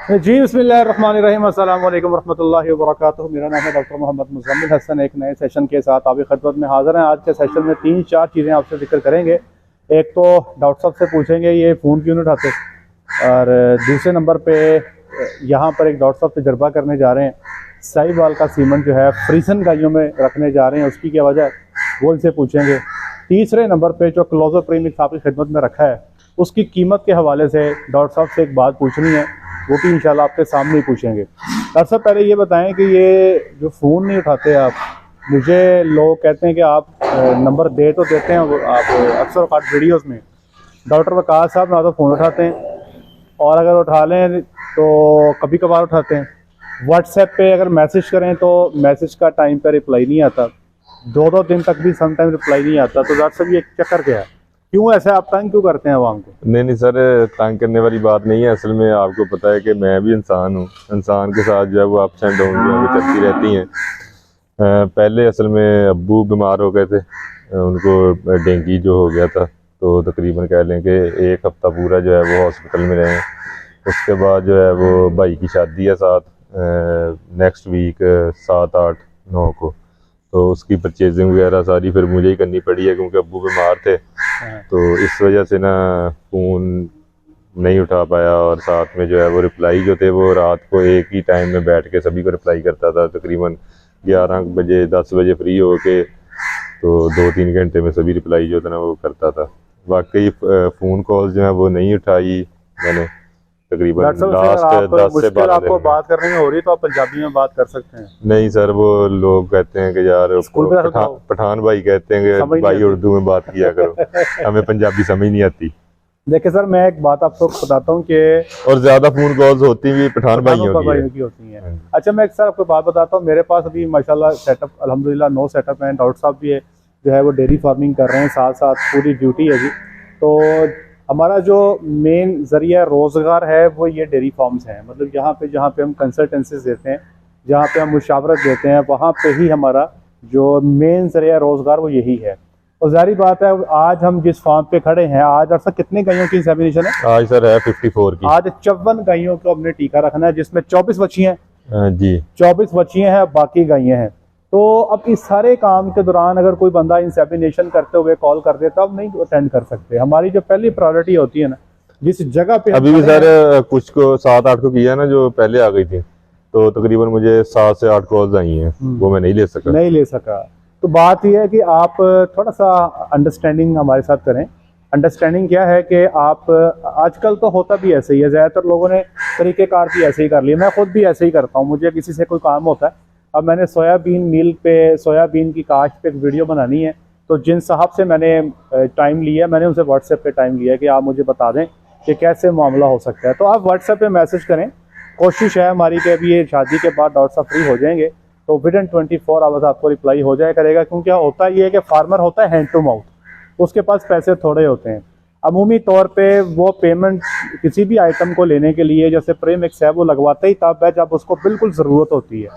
जी बिस्मिल्लाहिर्रहमानिर्रहीम, अस्सलाम वालेकुम रहमतुल्लाहि व बरकातुहू। मेरा नाम है डॉक्टर मोहम्मद मुज़म्मिल हसन। एक नए सेशन के साथ आपकी खिदमत में हाज़िर हैं। आज के सेशन में 3-4 चीज़ें आपसे जिक्र करेंगे। एक तो डॉक्टर साहब से पूछेंगे ये फ़ोन क्यों नहीं उठाते, और दूसरे नंबर पे यहाँ पर एक डॉक्टर साहब तजर्बा करने जा रहे हैं। साहिवाल का सीमेंट जो है फ्रीजन गायों में रखने जा रहे हैं, उसकी क्या वजह वो इनसे पूछेंगे। तीसरे नंबर पर जो क्लोजर प्रीमिक्स आपकी खिदमत में रखा है उसकी कीमत के हवाले से डॉक्टर साहब से एक बात पूछनी है, वो भी इंशाल्लाह आपके सामने ही पूछेंगे। डॉक्टर साहब पहले ये बताएं कि ये जो फ़ोन नहीं उठाते आप, मुझे लोग कहते हैं कि आप नंबर दे तो देते हैं, आप अक्सर औक़ात वीडियोस में डॉक्टर वक़ास साहब ना तो फ़ोन उठाते हैं, और अगर उठा लें तो कभी कभार उठाते हैं। व्हाट्सएप पे अगर मैसेज करें तो मैसेज का टाइम पर रिप्लाई नहीं आता, 2-2 दिन तक भी समटाइम रिप्लाई नहीं आता। तो डॉक्टर साहब ये चक्कर क्या है, क्यों ऐसा आप तंग क्यों करते हैं आवाम को? नहीं सर, तंग करने वाली बात नहीं है। असल में आपको पता है कि मैं भी इंसान हूँ, इंसान के साथ जो है वो अप्स एंड डाउन जो है चलती रहती हैं। पहले असल में अब्बू बीमार हो गए थे, उनको डेंगू जो हो गया था, तो तकरीबन कह लें कि 1 हफ्ता पूरा जो है वो हॉस्पिटल में रहे। उसके बाद जो है वो भाई की शादी है साथ नेक्स्ट वीक 7-8-9 को, तो उसकी परचेजिंग वगैरह सारी फिर मुझे ही करनी पड़ी है क्योंकि अब्बू बीमार थे। तो इस वजह से ना फ़ोन नहीं उठा पाया, और साथ में जो है वो रिप्लाई जो थे वो रात को एक ही टाइम में बैठ के सभी को रिप्लाई करता था। तकरीबन 11 बजे 10 बजे फ्री हो के, तो 2-3 घंटे में सभी रिप्लाई जो था ना वो करता था। वाकई फ़ोन कॉल जो है वो नहीं उठाई मैंने तकरीबन लास्ट 10 से 12 आपको बात करने में हो रही है तो आप पंजाबी में बात कर सकते हैं। नहीं सर, वो लोग कहते हैं कि यार पठान भाई कहते हैं कि भाई उर्दू में बात किया करो, हमें पंजाबी समझ नहीं आती। देखिए सर, मैं एक बात आपको बताता हूँ कि और ज्यादा फोन कॉल्स होती भी पठान भाइयों की होती हैं। अच्छा, मैं एक सर आपको बात बताता हूँ। मेरे पास अभी माशाल्लाह सेटअप अल्हम्दुलिल्लाह 9 सेटअप हैं। डॉक्टर साहब भी जो है वो डेयरी फार्मिंग कर रहे हैं, साथ साथ पूरी ड्यूटी है जी। तो हमारा जो मेन ज़रिया रोज़गार है वो ये डेयरी फार्म्स हैं। मतलब जहाँ पे हम कंसल्टेंसीज देते हैं, जहाँ पे हम मुशावरत देते हैं, वहाँ पे ही हमारा जो मेन ज़रिया रोज़गार वो यही है। और ज़ाहिर बात है, आज हम जिस फार्म पे खड़े हैं, आज सर कितने गायों की इंसेमिनेशन है? आज सर है 54 की। आज 54 गायों को हमने टीका रखना है, जिसमें 24 बच्चियाँ हैं जी, 24 बच्चियाँ हैं, बाकी गायें हैं। तो अब इस सारे काम के दौरान अगर कोई बंदा इंसेमिनेशन करते हुए कॉल कर दे तब नहीं अटेंड कर सकते। हमारी जो पहली प्रायोरिटी होती है ना, जिस जगह पे अभी भी सर कुछ को 7-8 को किया ना जो पहले आ गई थी, तो तकरीबन मुझे 7 से 8 कॉल्स आई हैं, वो मैं नहीं ले सका। तो बात यह है कि आप थोड़ा सा अंडरस्टैंडिंग हमारे साथ करें। अंडरस्टैंडिंग क्या है कि आप आजकल तो होता भी ऐसे ही है, ज़्यादातर लोगों ने तरीक़ेकार भी ऐसे ही कर लिए। मैं खुद भी ऐसे ही करता हूँ, मुझे किसी से कोई काम होता है। अब मैंने सोयाबीन मिल पे सोयाबीन की काश्त पे एक वीडियो बनानी है, तो जिन साहब से मैंने टाइम लिया, मैंने उनसे व्हाट्सएप पे टाइम लिया कि आप मुझे बता दें कि कैसे मामला हो सकता है। तो आप व्हाट्सएप पे मैसेज करें। कोशिश है हमारी कि अभी ये शादी के बाद डॉक्टर साहब फ्री हो जाएंगे तो विदिन 24 आवर्स आपको रिप्लाई हो जाया करेगा। क्योंकि होता ये है कि फार्मर होता है हैंड टू माउथ, उसके पास पैसे थोड़े होते हैं। अमूमी तौर पे वो पेमेंट किसी भी आइटम को लेने के लिए, जैसे प्रीमिक्स है, वो लगवाते ही तब है जब उसको बिल्कुल ज़रूरत होती है।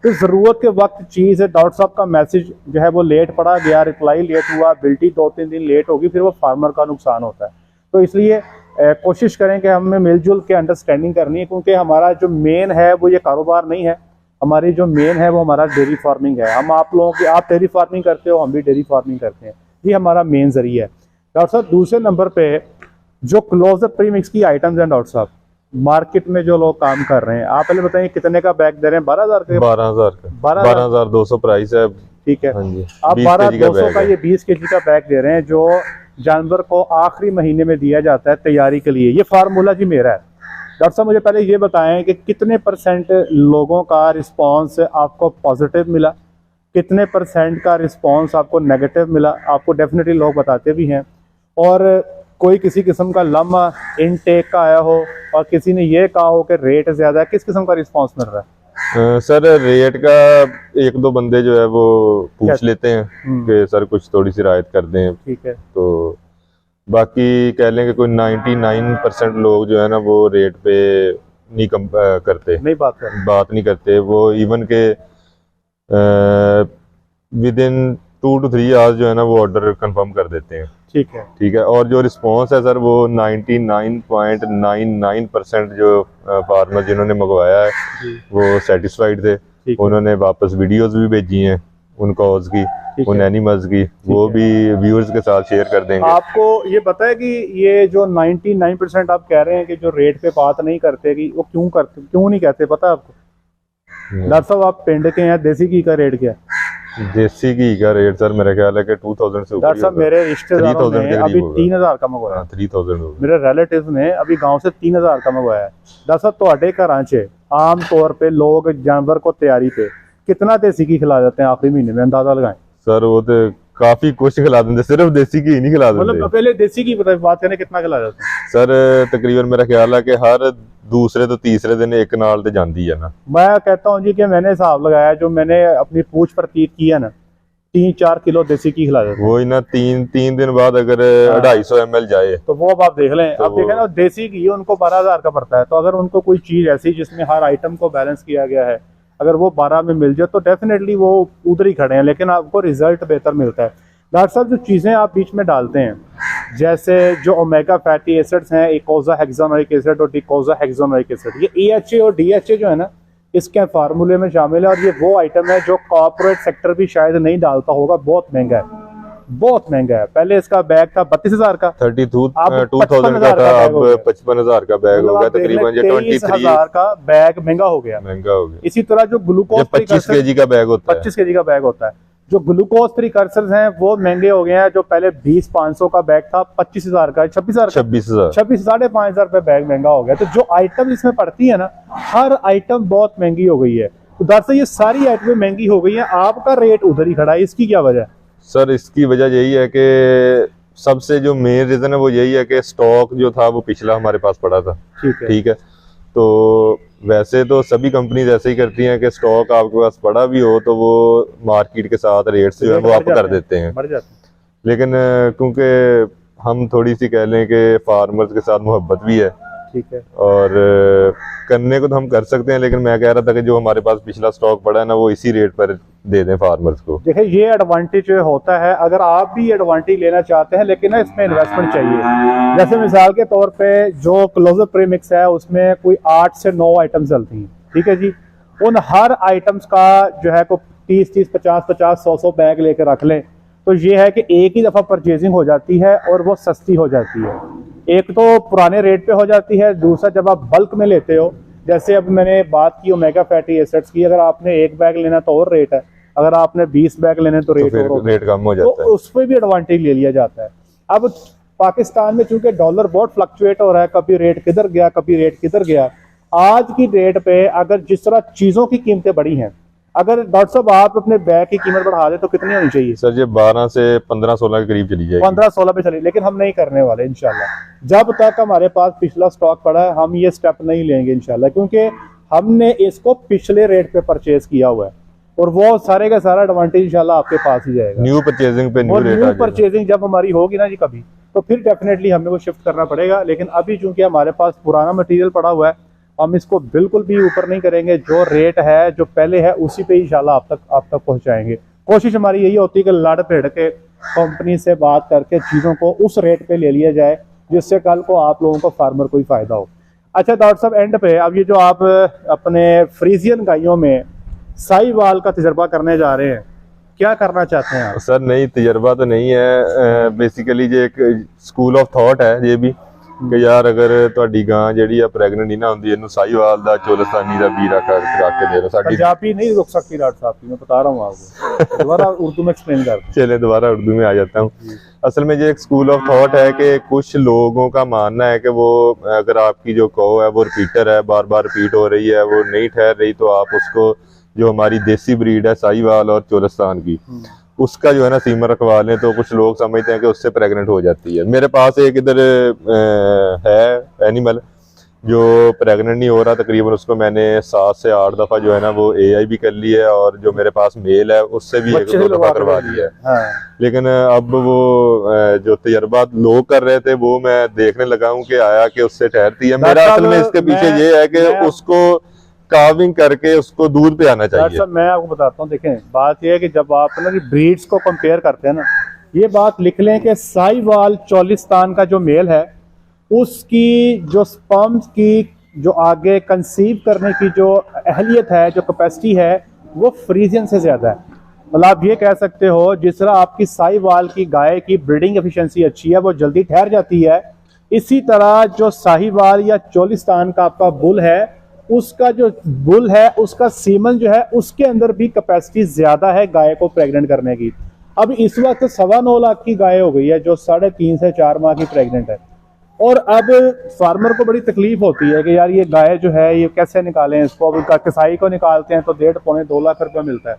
तो ज़रूरत के वक्त चीज़ है। डॉक्टर साहब का मैसेज जो है वो लेट पड़ा गया, रिप्लाई लेट हुआ, बिल्टी 2-3 दिन लेट होगी, फिर वो फार्मर का नुकसान होता है। तो इसलिए कोशिश करें कि हमें मिलजुल के अंडरस्टैंडिंग करनी है, क्योंकि हमारा जो मेन है वो ये कारोबार नहीं है। हमारी जो मेन है वो हमारा डेयरी फार्मिंग है। हम आप लोगों की, आप डेयरी फार्मिंग करते हो, हम भी डेयरी फार्मिंग करते हैं, ये हमारा मेन जरिया है। डॉक्टर साहब दूसरे नंबर पे जो क्लोजर प्रीमिक्स की आइटम्स हैं, डॉक्टर साहब मार्केट में जो लोग काम कर रहे हैं, आप पहले बताइए कितने का बैग दे रहे हैं? 12,000 का 12,200 प्राइस है। ठीक है, आप 12,200 का ये 20 kg का बैग दे रहे हैं, जो जानवर को आखिरी महीने में दिया जाता है तैयारी के लिए। ये फार्मूला जी मेरा है। डॉक्टर साहब मुझे पहले ये बताएं कि कितने % लोगों का रिस्पांस आपको पॉजिटिव मिला, कितने % का रिस्पांस आपको नेगेटिव मिला? आपको डेफिनेटली लोग बताते भी हैं। और कोई किसी किस्म का लम्हा इनटेक का आया हो और किसी ने ये कहा हो कि रेट ज़्यादा है, किस किस्म का रिस्पांस मिल रहा है? सर रेट का 1-2 बंदे जो है वो पूछ लेते हैं कि सर कुछ थोड़ी सी रियायत कर दें। ठीक है। तो बाकी कह लें कि कोई 99% लोग जो है ना वो रेट पे नहीं करते, बात नहीं करते। वो इवन के विद इन 2 to 3 आवर्स जो है ना वो ऑर्डर कंफर्म कर देते हैं। ठीक है। ठीक है, और जो रिस्पॉन्स है सर वो 99.99% जो फार्मर जिन्होंने मंगवाया है वो सेटिस्फाइड थे। उन्होंने वापस वीडियोस भी भेजी हैं उन कॉज की, उन एनिमल्स की, वो भी व्यूअर्स के साथ शेयर कर देंगे। आपको ये पता है कि ये जो 99% आप कह रहे हैं कि जो रेट पे बात नहीं करते, कि वो क्यों नहीं कहते, पता है आपको? डॉक्टर साहब आप पिंड के हैं, देसी घी का रेट क्या है? देसी घी का रेट सर मेरा ख्याल है कि 2000 से ऊपर। डॉक्टर साहब मेरे रिश्तेदारों ने अभी 3000 का मंगवाया। 3000 मेरे रिलेटिव ने अभी गांव से 3000 का मंगवाया है। डॉक्टर साहब ਤੁਹਾਡੇ ਘਰਾਂ 'ਚ आम तौर पे लोग जानवर को तैयारी पे कितना देसी घी खिला देते हैं आखिरी महीने में, अंदाजा लगाएं। सर वो तो काफी कुछ खिला देते, सिर्फ देसी घी नहीं खिला देते। मतलब पहले देसी घी बात करें कितना खिला देते हैं? सर तकरीबन मेरा ख्याल है कि हर दूसरे तो तीसरे दिन एक नाल ते जाती है ना। मैं कहता हूँ जी कि मैंने हिसाब लगाया, जो मैंने अपनी पूछ प्रतीत किया ना, 3-4 किलो देसी घी खिला देते हैं। वो ना तीन दिन बाद अगर 250 ml जाए तो वो अब आप देख लें, अब देखें ना देसी घी उनको 12000 का पड़ता है। तो अगर उनको कोई चीज ऐसी जिसमें हर आइटम को बैलेंस किया गया है, अगर वो 12 में मिल जाए तो डेफिनेटली वो उधर ही खड़े हैं, लेकिन आपको रिजल्ट बेहतर मिलता है। डॉक्टर साहब जो चीज़ें आप बीच में डालते हैं, जैसे जो ओमेगा फैटी एसिड्स हैं, इकोज़ाहेक्सानोइक एसिड और डिकोज़ाहेक्सानोइक एसिड, ये EHA और DHA जो है ना इसके फार्मूले में शामिल है। और ये वो आइटम है जो कॉर्पोरेट सेक्टर भी शायद नहीं डालता होगा, बहुत महंगा है, बहुत महंगा है। पहले इसका बैग था 32,000 का, 32,000 का था, अब 55,000 का बैग हो गया, तकरीबन 23,000 का बैग महंगा हो गया। इसी तरह जो ग्लूकोज 25 kg का बैग होता है, 25 kg का बैग होता है। जो ग्लूकोज प्रिकर्सर्स हैं वो महंगे हो गए हैं। जो पहले 20-500 का बैग था 25,000 का, 26,000 5,500 रुपए बैग महंगा हो गया। तो जो आइटम इसमें पड़ती है ना, हर आइटम बहुत महंगी हो गई है। तो दरअसल ये सारी आइटमें महंगी हो गई है, आपका रेट उधर ही खड़ा है, इसकी क्या वजह है? सर इसकी वजह यही है कि सबसे जो मेन रीजन है वो यही है कि स्टॉक जो था वो पिछला हमारे पास पड़ा था। ठीक है, तो वैसे तो सभी कंपनीज ऐसे ही करती हैं कि स्टॉक आपके पास पड़ा भी हो तो वो मार्केट के साथ रेट्स जो है वो अप कर देते हैं, बढ़ जाते हैं। लेकिन क्योंकि हम थोड़ी सी कह लें कि फार्मर्स के साथ मोहब्बत भी है, ठीक है, और करने को तो हम कर सकते हैं, लेकिन मैं कह रहा था कि जो हमारे पास पिछला स्टॉक पड़ा है ना वो इसी रेट पर दे दें फार्मर्स को। देखिए ये एडवांटेज होता है, अगर आप भी एडवांटेज लेना चाहते हैं, लेकिन ना इसमें इन्वेस्टमेंट चाहिए। जैसे मिसाल के तौर पे जो क्लोजर प्रीमिक्स है उसमें कोई 8 से 9 आइटम चलती हैं, ठीक है जी। उन हर आइटम्स का जो है को 30-30, 50-50, 100-100 बैग लेकर रख लें तो ये है कि एक ही दफ़ा परचेजिंग हो जाती है और वो सस्ती हो जाती है। एक तो पुराने रेट पे हो जाती है, दूसरा जब आप बल्क में लेते हो, जैसे अब मैंने बात की ओमेगा फैटी एसिड्स की, अगर आपने एक बैग लेना तो और रेट है, अगर आपने 20 बैग लेने तो रेट कम हो जाता है, तो उस पर भी एडवांटेज ले लिया जाता है। अब पाकिस्तान में चूंकि डॉलर बहुत फ्लक्चुएट हो रहा है, कभी रेट किधर गया कभी रेट किधर गया, आज की डेट पे अगर जिस तरह चीज़ों की कीमतें बढ़ी हैं, अगर डॉक्टर साहब आप अपने बैग की कीमत बढ़ा दे तो कितनी होनी चाहिए? सर ये 12 से 15-16 के करीब चली जाएगी, 15-16 पे चली, लेकिन हम नहीं करने वाले इंशाल्लाह। जब तक हमारे पास पिछला स्टॉक पड़ा है हम ये स्टेप नहीं लेंगे इंशाल्लाह, क्योंकि हमने इसको पिछले रेट पे परचेज किया हुआ है और वो सारे का सारा एडवांटेज इंशाल्लाह आपके पास ही जाएगा। न्यू परचेजिंग पे न्यू परचेजिंग जब हमारी होगी ना जी कभी, तो फिर डेफिनेटली हमें वो शिफ्ट करना पड़ेगा। लेकिन अभी चूंकि हमारे पास पुराना मटेरियल पड़ा हुआ है, हम इसको बिल्कुल भी ऊपर नहीं करेंगे। जो रेट है जो पहले है उसी पे इंशाल्लाह आप तक पहुंचाएंगे। कोशिश हमारी यही होती है कि लड़ भिड़ के कंपनी से बात करके चीज़ों को उस रेट पे ले लिया जाए जिससे कल को आप लोगों को फार्मर को ही फायदा हो। अच्छा डॉक्टर साहब एंड पे अब ये जो आप अपने फ्रीजियन गायों में साहिवाल का तजर्बा करने जा रहे हैं, क्या करना चाहते हैं आप? सर नहीं तजर्बा तो नहीं है, बेसिकली ये एक स्कूल ऑफ थॉट है ये भी कि यार अगर ਤੁਹਾਡੀ ਗਾਂ ਜਿਹੜੀ ਆ ਪ੍ਰੈਗਨੈਂਟ ਨਹੀਂ ਨਾ ਹੁੰਦੀ ਇਹਨੂੰ ਸਾਹੀਵਾਲ ਦਾ ਚੋਲਸਤਾਨੀ ਦਾ ਵੀਰਾ ਕਰਕੇ ਦੇ ਦੋ। ਸਾਡੀ पंजाबी नहीं रुक सकती डॉक्टर साहब की, मैं बता रहा हूँ आपको, दोबारा उर्दू में एक्सप्लेन कर। चले दोबारा उर्दू में आ जाता हूँ। असल में ये एक स्कूल ऑफ थॉट है कि कुछ लोगों का मानना है कि वो अगर आपकी जो कौ है वो रिपीटर है, बार बार रिपीट हो रही है, वो नहीं ठहर रही, तो आप उसको जो हमारी देसी ब्रीड है साहीवाल और चोलस्तान की उसका जो है ना सीमन रखवा लें, तो कुछ लोग समझते हैं कि उससे प्रेग्नेंट हो जाती है। मेरे पास एक इधर है एनिमल जो प्रेग्नेंट नहीं हो रहा, तकरीबन उसको मैंने 7 से 8 दफ़ा जो है ना वो AI भी कर ली है, और जो मेरे पास मेल है उससे भी 1-2 दफ़ा करवा दिया है। हाँ। लेकिन अब वो जो तजर्बा लोग कर रहे थे वो मैं देखने लगा हूँ कि आया कि उससे ठहरती है। मेरा असल में इसके पीछे ये है कि उसको कार्विंग करके उसको दूध पे आना चाहिए। मैं आपको बताता हूँ, देखें बात यह है कि जब आप ना ब्रीड्स को कंपेयर करते हैं ना, ये बात लिख लें कि साहिवाल चोलिस्तान का जो मेल है उसकी जो स्पर्म्स की जो आगे कंसीव करने की जो अहलियत है, जो कैपेसिटी है, वो फ्रीजियन से ज़्यादा है। मतलब आप ये कह सकते हो जिस तरह आपकी साहिवाल की गाय की ब्रीडिंग एफिशिएंसी अच्छी है, वो जल्दी ठहर जाती है, इसी तरह जो साहिवाल या चोलिस्तान का आपका बुल है, उसका जो बुल है उसका सीमन जो है उसके अंदर भी कैपेसिटी ज़्यादा है गाय को प्रेग्नेंट करने की। अब इस वक्त 9.25 लाख की गाय हो गई है जो 3.5 से 4 माह की प्रेग्नेंट है, और अब फार्मर को बड़ी तकलीफ होती है कि यार ये गाय जो है ये कैसे निकालें इसको। अब कसाई को निकालते हैं तो 1.5-2 लाख रुपया मिलता है।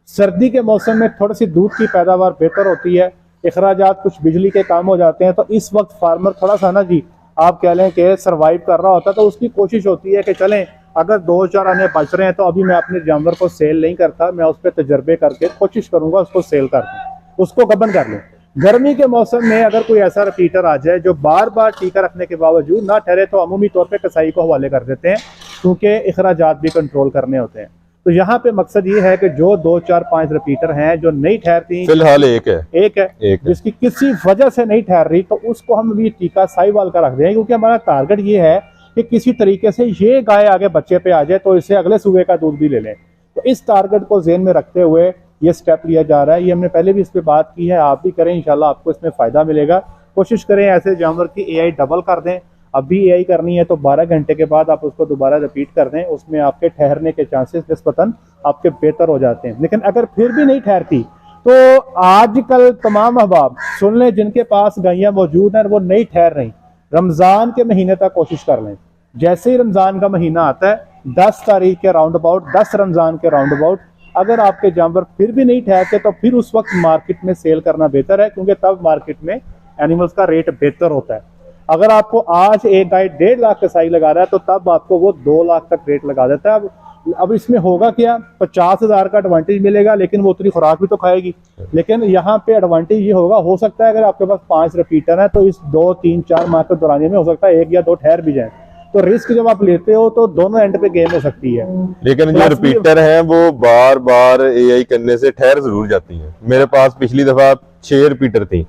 सर्दी के मौसम में थोड़ी सी दूध की पैदावार बेहतर होती है, अखराजात कुछ बिजली के काम हो जाते हैं, तो इस वक्त फार्मर थोड़ा सा ना जी आप कह लें कि सरवाइव कर रहा होता है, तो उसकी कोशिश होती है कि चलें अगर 2-4 आने बच रहे हैं तो अभी मैं अपने जानवर को सेल नहीं करता, मैं उस पर तजर्बे करके कोशिश करूंगा उसको सेल कर दूं, उसको गबन कर लूँ। गर्मी के मौसम में अगर कोई ऐसा रिपीटर आ जाए जो बार बार टीका रखने के बावजूद ना ठहरे तो अमूमी तौर पे कसाई को हवाले कर देते हैं, क्योंकि अखराजात भी कंट्रोल करने होते हैं। तो यहाँ पे मकसद ये है कि जो 2, 4, 5 रिपीटर हैं जो नहीं ठहरती, फिलहाल एक है जिसकी किसी वजह से नहीं ठहर रही, तो उसको हम भी टीका साहिवाल का रख दें, क्योंकि हमारा टारगेट ये है कि किसी तरीके से ये गाय आगे बच्चे पे आ जाए तो इससे अगले सूबे का दूध भी ले लें। तो इस टारगेट को ज़हन में रखते हुए ये स्टेप लिया जा रहा है। ये हमने पहले भी इस पर बात की है, आप भी करें, इंशाल्लाह आपको इसमें फ़ायदा मिलेगा। कोशिश करें ऐसे जानवर की एआई डबल कर दें। अब भी एआई करनी है तो 12 घंटे के बाद आप उसको दोबारा रिपीट कर दें, उसमें आपके ठहरने के चांसेस निस्बतन आपके बेहतर हो जाते हैं। लेकिन अगर फिर भी नहीं ठहरती तो आजकल तमाम अहबाब सुन लें जिनके पास गायें मौजूद हैं वो नहीं ठहर रही, रमज़ान के महीने तक कोशिश कर लें। जैसे ही रमज़ान का महीना आता है 10 तारीख के राउंड अबाउट, 10 रमज़ान के राउंड अबाउट, अगर आपके जानवर फिर भी नहीं ठहरते तो फिर उस वक्त मार्केट में सेल करना बेहतर है, क्योंकि तब मार्केट में एनिमल्स का रेट बेहतर होता है। अगर आपको आज एक गाय 1.5 लाख कसाई लगा रहा है तो तब आपको वो 2 लाख तक रेट लगा देता है। अब इसमें होगा क्या, 50,000 का एडवांटेज मिलेगा, लेकिन वो उतनी खुराक भी तो खाएगी। लेकिन यहाँ पे एडवांटेज ये होगा, हो सकता है अगर आपके पास 5 रिपीटर है तो इस 2, 3, 4 माह के दौरान में हो सकता है 1 या 2 ठहर भी जाए। तो रिस्क जब आप लेते हो तो दोनों एंड पे गेम हो सकती है। लेकिन जो रिपीटर हैं वो बार बार एआई करने से ठहर जरूर जाती हैं। मेरे पास पिछली दफा 6 रिपीटर थी,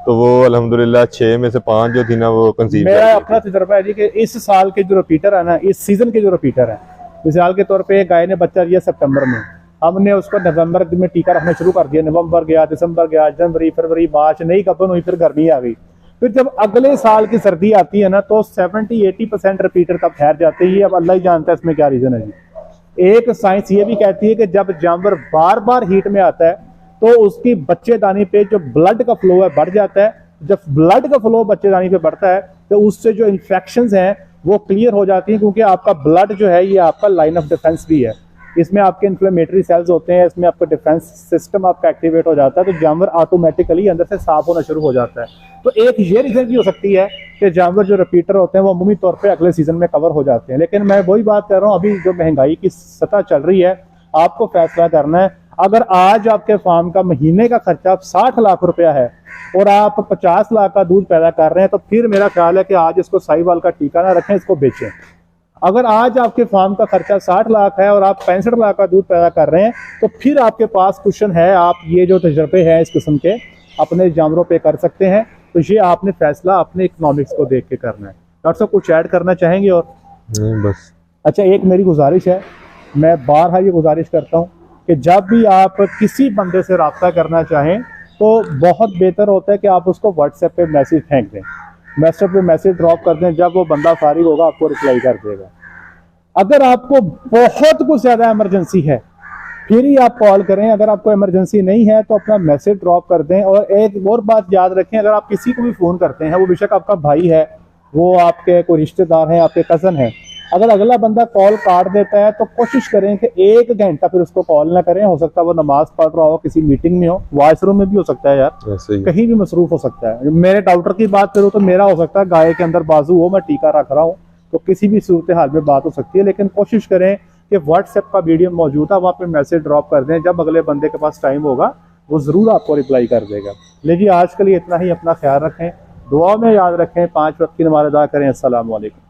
तो वो अल्हम्दुलिल्लाह 6 में से 5 जो थी ना वो कंसीव। मेरा अपना तजर्बा है जी कि इस साल के जो रिपीटर है ना, इस सीजन के जो रिपीटर है, मिसाल के तौर पे गाय ने बच्चा दिया सितंबर में, हमने उसको नवंबर में टीका रखना शुरू कर दिया। नवंबर गया, दिसंबर गया, जनवरी, फरवरी, मार्च, नई गबन हुई, फिर गर्मी आ गई। फिर जब अगले साल की सर्दी आती है ना तो 70-80% रिपीटर तब ठहर जाते हैं। अब अल्लाह ही जानता है इसमें क्या रीजन है जी। एक साइंस ये भी कहती है कि जब जानवर बार बार हीट में आता है तो उसकी बच्चेदानी पे जो ब्लड का फ्लो है बढ़ जाता है। जब ब्लड का फ्लो बच्चेदानी पे बढ़ता है तो उससे जो इन्फेक्शंस हैं वो क्लियर हो जाती हैं, क्योंकि आपका ब्लड जो है ये आपका लाइन ऑफ डिफेंस भी है। इसमें आपके इन्फ्लेमेटरी सेल्स होते हैं, इसमें आपका डिफेंस सिस्टम आपका एक्टिवेट हो जाता है, तो जानवर ऑटोमेटिकली अंदर से साफ होना शुरू हो जाता है। तो एक ये रीजन भी हो सकती है कि जानवर जो रिपीटर होते हैं वो अमूमी तौर पे अगले सीजन में कवर हो जाते हैं। लेकिन मैं वही बात कर रहा हूँ, अभी जो महंगाई की सतह चल रही है, आपको फैसला करना है। अगर आज आपके फार्म का महीने का खर्चा 60 लाख रुपया है और आप 50 लाख का दूध पैदा कर रहे हैं, तो फिर मेरा ख्याल है कि आज इसको साहिवाल का टीका ना रखें, इसको बेचें। अगर आज आपके फार्म का खर्चा 60 लाख है और आप 65 लाख का दूध पैदा कर रहे हैं, तो फिर आपके पास कुशन है, आप ये जो तजर्बे हैं इस किस्म के अपने जानवरों पे कर सकते हैं। तो ये आपने फैसला अपने इकोनॉमिक्स को देख के करना है। डॉक्टर साहब कुछ ऐड करना चाहेंगे? और नहीं, बस। अच्छा, एक मेरी गुजारिश है, मैं बारहा ये गुजारिश करता हूँ कि जब भी आप किसी बंदे से रब्ता करना चाहें तो बहुत बेहतर होता है कि आप उसको व्हाट्सएप पे मैसेज फेंक दें, व्हाट्सएप पे मैसेज ड्रॉप कर दें। जब वो बंदा फारिग होगा आपको रिप्लाई कर देगा। अगर आपको बहुत कुछ ज़्यादा इमरजेंसी है फिर ही आप कॉल करें, अगर आपको इमरजेंसी नहीं है तो अपना मैसेज ड्रॉप कर दें। और एक और बात याद रखें, अगर आप किसी को भी फ़ोन करते हैं, वो बेशक आपका भाई है, वो आपके कोई रिश्तेदार हैं, आपके कज़न हैं, अगर अगला बंदा कॉल काट देता है तो कोशिश करें कि 1 घंटा फिर उसको कॉल ना करें। हो सकता है वो नमाज पढ़ रहा हो, किसी मीटिंग में हो, वॉशरूम में भी हो सकता है यार, कहीं भी मसरूफ हो सकता है। मेरे डॉक्टर की बात करूँ तो मेरा हो सकता है गाय के अंदर बाजू हो, मैं टीका रख रहा हूँ, तो किसी भी सूरत हाल में बात हो सकती है। लेकिन कोशिश करें कि व्हाट्सएप का मीडियम मौजूद है, वहाँ पे मैसेज ड्रॉप कर दें। जब अगले बंदे के पास टाइम होगा वो ज़रूर आपको रिप्लाई कर देगा। लेकिन आज के लिए इतना ही, अपना ख्याल रखें, दुआ में याद रखें, 5 वक्त की नमाज़ अदा करें। अस्सलाम वालेकुम।